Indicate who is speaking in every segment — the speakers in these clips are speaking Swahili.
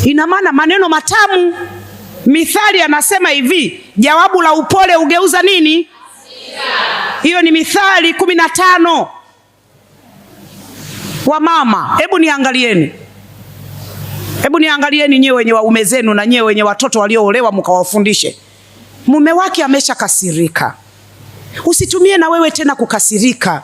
Speaker 1: Ina maana maneno matamu. Mithali anasema hivi, jawabu la upole ugeuza nini? Hiyo ni Mithali 15. Wamama, hebu niangalieni nyewe wenye waume zenu na nyewe wenye watoto walioolewa, mkawafundishe. Mume wake ameshakasirika, usitumie na wewe tena kukasirika.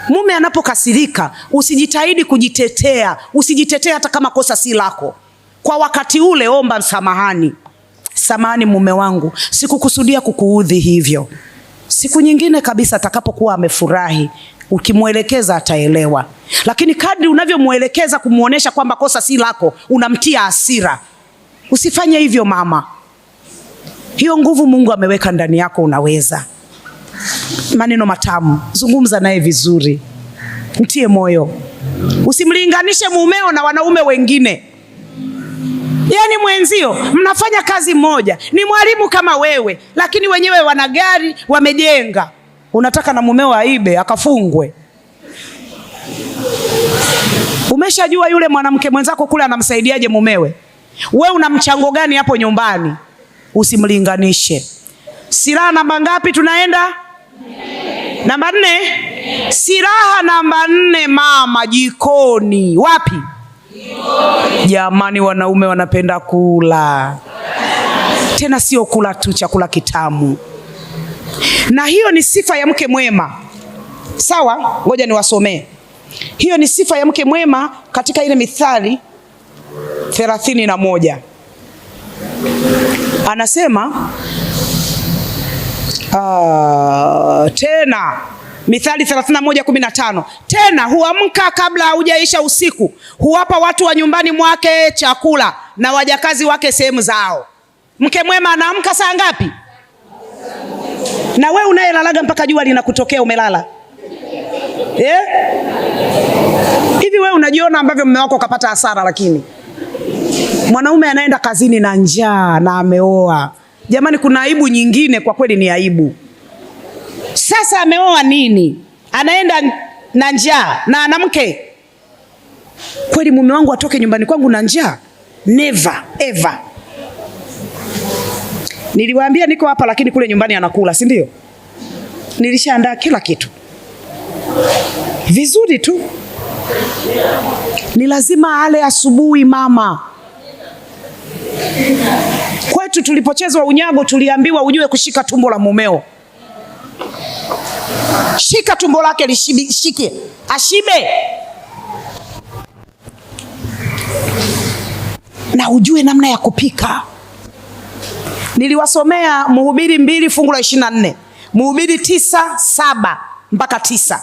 Speaker 1: Mume anapokasirika usijitahidi kujitetea, usijitetea hata kama kosa si lako. Kwa wakati ule omba samahani. Samahani mume wangu, sikukusudia kukuudhi hivyo. Siku nyingine kabisa atakapokuwa amefurahi, ukimwelekeza ataelewa. Lakini kadri unavyomwelekeza kumuonesha kwamba kosa si lako, unamtia hasira. Usifanye hivyo mama. Hiyo nguvu Mungu ameweka ndani yako, unaweza. Maneno matamu, zungumza naye vizuri, mtie moyo. Usimlinganishe mumeo na wanaume wengine. Yaani mwenzio mnafanya kazi moja, ni mwalimu kama wewe, lakini wenyewe wana gari, wamejenga. Unataka na mumeo aibe akafungwe. Umeshajua yule mwanamke mwenzako kule anamsaidiaje mumewe? Wewe una mchango gani hapo nyumbani? Usimlinganishe. Silaha namba ngapi tunaenda? Namba 4. Silaha namba 4 mama, jikoni. Wapi? Jikoni. Jamani, wanaume wanapenda kula. Tena sio kula tu, chakula kitamu. Na hiyo ni sifa ya mke mwema. Sawa? Ngoja niwasomee. Hiyo ni sifa ya mke mwema katika ile Mithali 31. Anasema tena Mithali 31:15, tena huamka kabla haujaisha usiku, huwapa watu wa nyumbani mwake chakula na wajakazi wake sehemu zao. Mke mwema anaamka saa ngapi? Na wewe unayelalaga mpaka jua linakutokea umelala? Hivi wewe unajiona ambavyo mume wako kapata hasara? Lakini mwanaume anaenda kazini na njaa na ameoa. Jamani, kuna aibu nyingine, kwa kweli ni aibu. Sasa ameoa nini? Anaenda na njaa na ana mke. Kweli mume wangu atoke nyumbani kwangu na njaa? Never ever. Niliwaambia niko hapa, lakini kule nyumbani anakula, si ndio? Nilishaandaa kila kitu vizuri tu. Ni lazima ale asubuhi mama. Kwetu tulipochezwa unyago tuliambiwa ujue kushika tumbo la mumeo. Shika tumbo lake lishike, ashibe. Na ujue namna ya kupika. Niliwasomea Mhubiri 2 fungu la 24. Mhubiri 9:7 mpaka 9.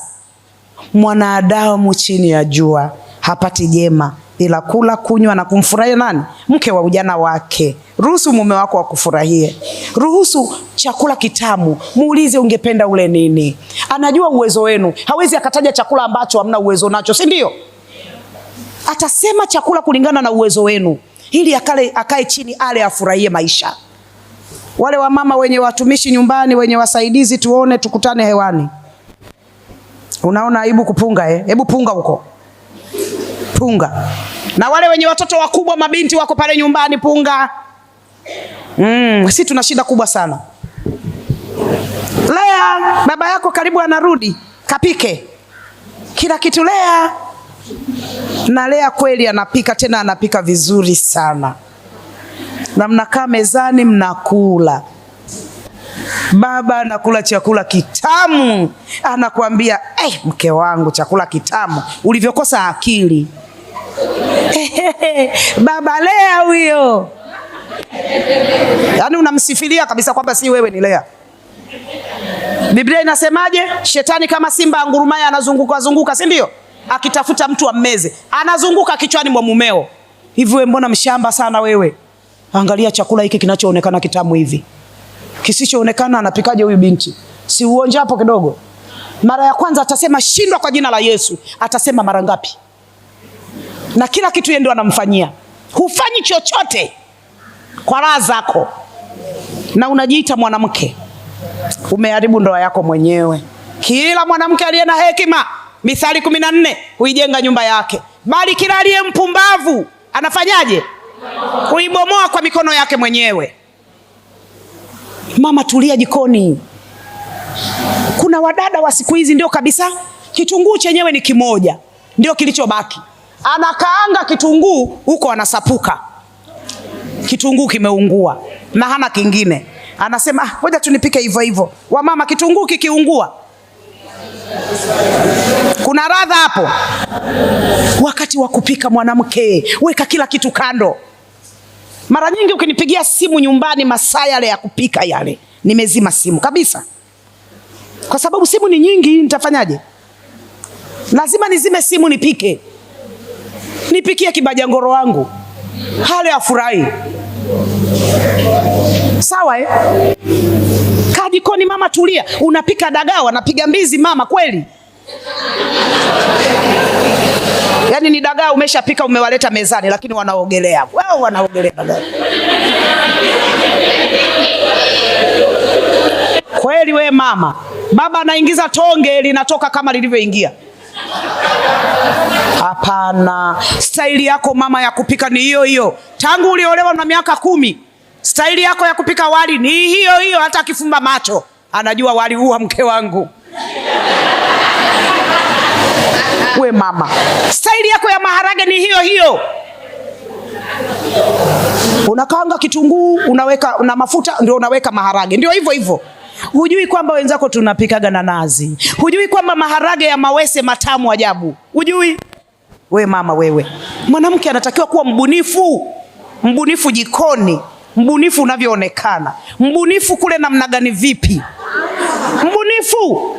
Speaker 1: Mwanadamu chini ya jua hapati jema ila kula, kunywa na kumfurahia nani? Mke wa ujana wake. Ruhusu mume wako akufurahie. Ruhusu chakula kitamu. Muulize ungependa ule nini. Anajua uwezo wenu. Hawezi akataja chakula ambacho hamna uwezo nacho, si ndio? Atasema chakula kulingana na uwezo wenu, ili akae chini ale afurahie maisha. Wale wa mama wenye watumishi nyumbani, wenye wasaidizi, tuone tukutane hewani. Unaona aibu kupunga Hebu punga huko. Punga. Na wale wenye watoto wakubwa, mabinti wako pale nyumbani, punga. Sisi tuna shida kubwa sana. Lea, baba yako karibu anarudi, kapike kila kitu Lea. Na Lea kweli anapika, tena anapika vizuri sana. Na mnakaa mezani mnakula. Baba anakula chakula kitamu, anakuambia mke wangu chakula kitamu, ulivyokosa akili. Baba Lea huyo. Yaani unamsifilia kabisa kwamba si wewe, ni Lea. Biblia inasemaje? Shetani kama simba angurumaya anazunguka, si ndio? Akitafuta mtu ammeze. Anazunguka kichwani mwa mumeo. Hivi wewe mbona mshamba sana wewe? Angalia chakula hiki kinachoonekana kitamu hivi. Kisichoonekana anapikaje huyu binti? Si uonje hapo kidogo. Mara ya kwanza atasema shindwa kwa jina la Yesu. Atasema mara ngapi? Na kila kitu yeye ndo anamfanyia. Hufanyi chochote kwa raha zako. Na unajiita mwanamke. Umeharibu ndoa yako mwenyewe. Kila mwanamke aliye na hekima, Mithali 14, huijenga nyumba yake. Bali kila aliye mpumbavu anafanyaje? kuibomoa kwa mikono yake mwenyewe. Mama, tulia jikoni. Kuna wadada wa siku hizi ndio kabisa, kitunguu chenyewe ni kimoja ndio kilichobaki, anakaanga kitunguu huko anasapuka, kitunguu kimeungua na hana kingine, anasema ngoja tunipike hivyo hivyo. Wamama, kitunguu kikiungua kuna radha hapo? Wakati wa kupika, mwanamke, weka kila kitu kando. Mara nyingi ukinipigia simu nyumbani masaa yale ya kupika yale, nimezima simu kabisa, kwa sababu simu ni nyingi. Nitafanyaje? Lazima nizime simu nipike, nipikie kibajangoro wangu hale afurahi. Sawa Kaa jikoni mama, tulia. Unapika dagaa, wanapiga mbizi mama, kweli? Yaani ni dagaa umeshapika, umewaleta mezani, lakini wanaogelea. Wao wanaogelea dagaa. Kweli we mama? Baba anaingiza tonge linatoka kama lilivyoingia. Hapana, staili yako mama ya kupika ni hiyo hiyo. Tangu uliolewa na miaka 10, staili yako ya kupika wali ni hiyo hiyo. Hata akifumba macho anajua wali huu wa mke wangu. We mama, staili yako ya maharage ni hiyo hiyo. Unakaanga kitunguu, unaweka na mafuta, ndio unaweka maharage, ndio hivyo hivyo. Hujui kwamba wenzako tunapikaga na nazi? Hujui kwamba maharage ya mawese matamu ajabu? Hujui? We mama, wewe mwanamke anatakiwa kuwa mbunifu. Mbunifu jikoni, mbunifu unavyoonekana, mbunifu kule namna gani, vipi, mbunifu.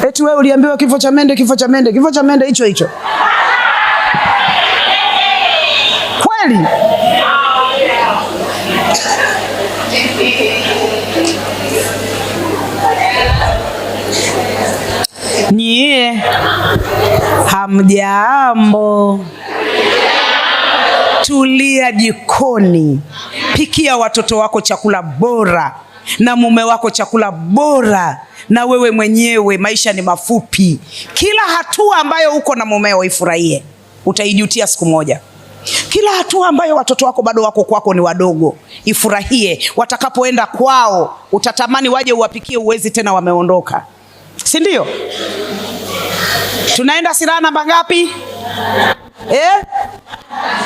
Speaker 1: Eti wewe uliambiwa kifo cha mende, kifo cha mende, kifo cha mende hicho hicho. Kweli? Nyie hamjambo. Tulia jikoni, pikia watoto wako chakula bora na mume wako chakula bora, na wewe mwenyewe. Maisha ni mafupi. Kila hatua ambayo uko na mumeo ifurahie, utaijutia siku moja. Kila hatua ambayo watoto wako bado wako kwako ni wadogo, ifurahie. Watakapoenda kwao utatamani waje uwapikie, uwezi tena, wameondoka. Si ndio? Tunaenda silaha namba ngapi?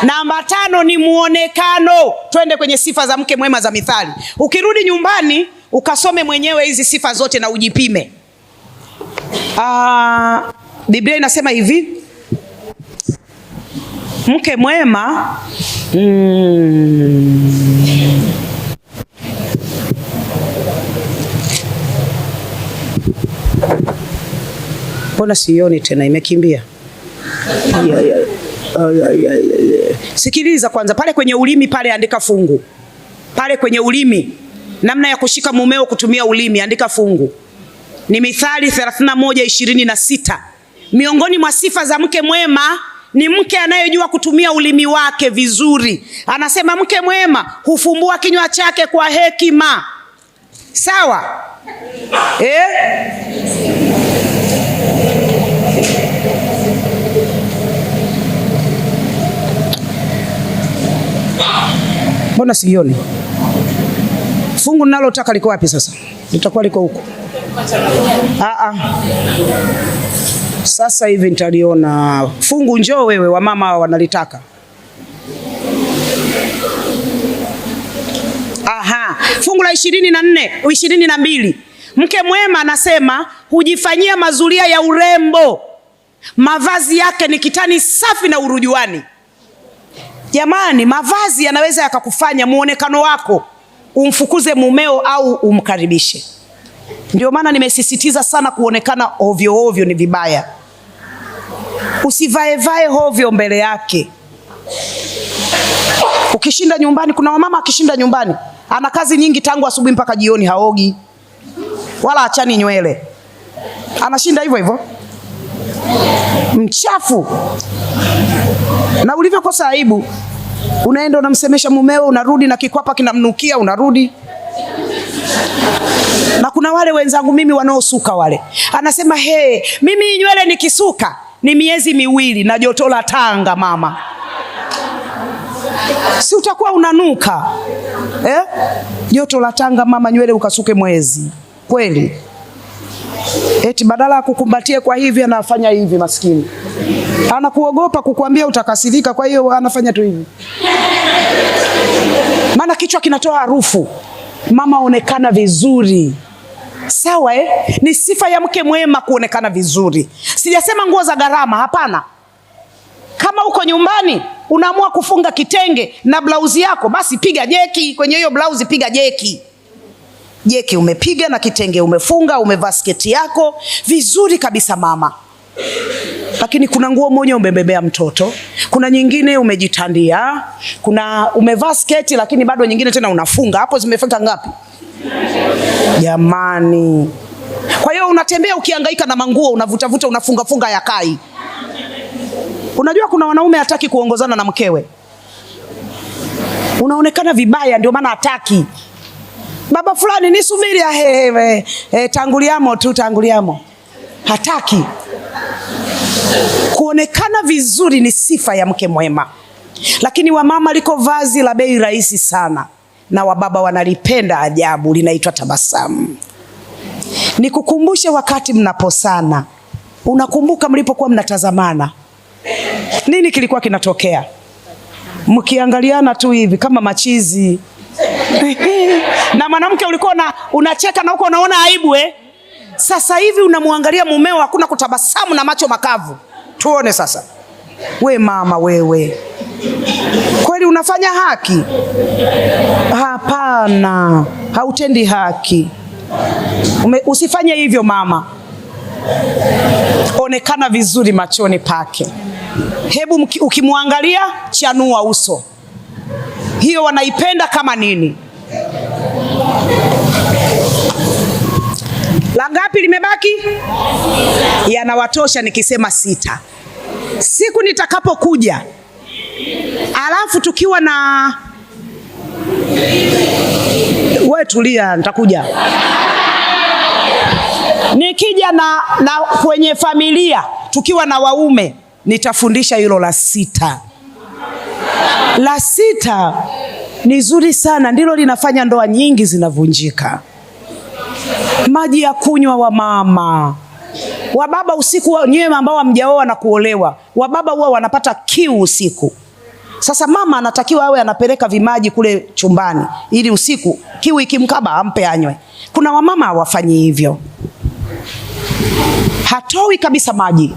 Speaker 1: Namba 5 ni muonekano. Twende kwenye sifa za mke mwema za Mithali. Ukirudi nyumbani ukasome mwenyewe hizi sifa zote na ujipime. Biblia inasema hivi, mke mwema mbona sioni tena, imekimbia. Sikiliza kwanza, pale kwenye ulimi pale andika fungu. Pale kwenye ulimi, namna ya kushika mumeo kutumia ulimi, andika fungu. Ni Mithali 31:26. Miongoni mwa sifa za mke mwema ni mke anayejua kutumia ulimi wake vizuri. Anasema mke mwema hufumbua kinywa chake kwa hekima. Sawa? Mbona sioni? Fungu ninalotaka liko wapi sasa? Litakuwa liko huko. Sasa hivi nitaliona fungu. Njoo wewe, wa mama wanalitaka. Fungu la 24, 22. Mke mwema anasema hujifanyia mazulia ya urembo. Mavazi yake ni kitani safi na urujuani. Jamani, mavazi yanaweza yakakufanya muonekano wako umfukuze mumeo au umkaribishe. Ndio maana nimesisitiza sana, kuonekana ovyo ovyo ni vibaya. Usivae ovyo mbele yake. Ukishinda nyumbani, kuna wamama akishinda nyumbani ana kazi nyingi, tangu asubuhi mpaka jioni haogi wala achani nywele, anashinda hivyo hivyo mchafu. Na ulivyokosa aibu, unaenda unamsemesha mumeo, unarudi na kikwapa kinamnukia, unarudi. Na kuna wale wenzangu mimi wanaosuka wale, anasema mimi nywele nikisuka ni miezi miwili na joto la Tanga mama, si utakuwa unanuka joto la Tanga mama, nywele ukasuke mwezi kweli? Eti badala ya kukumbatia kwa hivi anafanya hivi, maskini anakuogopa kukuambia utakasirika, kwa hiyo anafanya tu hivi, maana kichwa kinatoa harufu. Mama, onekana vizuri, sawa Ni sifa ya mke mwema kuonekana vizuri. Sijasema nguo za gharama, hapana. Kama uko nyumbani unaamua kufunga kitenge na blauzi yako, basi piga jeki kwenye hiyo blauzi, piga jeki. Jeki umepiga na kitenge umefunga, umevaa sketi yako vizuri kabisa mama. Lakini kuna nguo moja umebebea mtoto, kuna nyingine umejitandia, kuna umevaa sketi lakini bado nyingine tena unafunga. Hapo zimefika ngapi jamani? Kwa hiyo unatembea ukihangaika na manguo, unavuta unafunga ya kai. Unajua kuna wanaume hataki kuongozana na mkewe, unaonekana vibaya, ndio maana hataki. Baba fulani nisubiri, tanguliamo, hataki. Kuonekana vizuri ni sifa ya mke mwema. Lakini wamama liko vazi la bei rahisi sana, na wababa wanalipenda ajabu, linaitwa tabasamu. Nikukumbushe wakati mnaposana, unakumbuka mlipokuwa mnatazamana, nini kilikuwa kinatokea? Mkiangaliana tu hivi kama machizi na mwanamke ulikuwa unacheka na huko unaona aibu Sasa hivi unamwangalia mumeo, hakuna kutabasamu na macho makavu. Tuone sasa. We mama wewe, kweli unafanya haki? Hapana, hautendi haki. Usifanye hivyo mama. Onekana vizuri machoni pake. Hebu ukimwangalia chanua uso. Hiyo wanaipenda kama nini? La ngapi limebaki? Yanawatosha nikisema 6. Siku nitakapokuja, alafu tukiwa na wewe tulia, nitakuja. Nikija na kwenye familia tukiwa na waume, nitafundisha hilo la 6. La 6 ni zuri sana, ndilo linafanya ndoa nyingi zinavunjika. Maji ya kunywa wa mama. Wababa usiku, nyewe ambao hamjaoa na kuolewa, wababa huwa wanapata kiu usiku. Sasa mama anatakiwa awe anapeleka vimaji kule chumbani, ili usiku kiu ikimkaba ampe anywe. Kuna wamama hawafanyi hivyo, hatoi kabisa maji.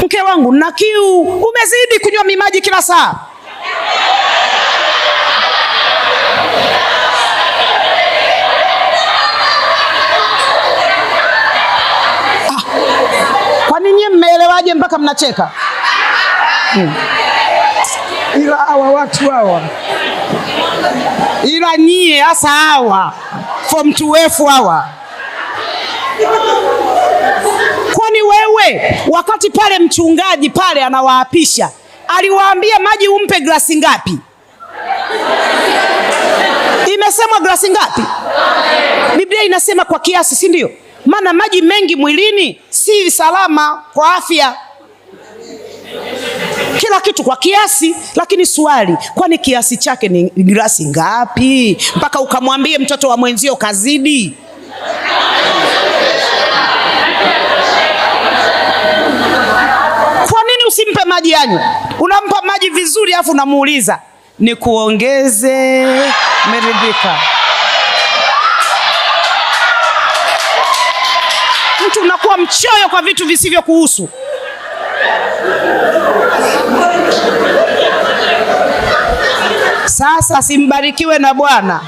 Speaker 1: Mke wangu na kiu, umezidi kunywa mimaji kila saa. Kwani nyie mmeelewaje mpaka mnacheka? Ila hawa watu hawa, ila nyie hasa hawa form 2F hawa. Kwani wewe wakati pale mchungaji pale anawaapisha, aliwaambia maji umpe glasi ngapi? Imesemwa glasi ngapi? Biblia inasema kwa kiasi, si ndio? Maana maji mengi mwilini si salama kwa afya. Kila kitu kwa kiasi. Lakini swali, kwani kiasi chake ni glasi ngapi mpaka ukamwambie mtoto wa mwenzio kazidi? Kwa nini usimpe maji anywe? Unampa maji vizuri afu unamuuliza nikuongeze, meridhika? Mtu unakuwa mchoyo kwa vitu visivyo kuhusu. Sasa simbarikiwe na Bwana.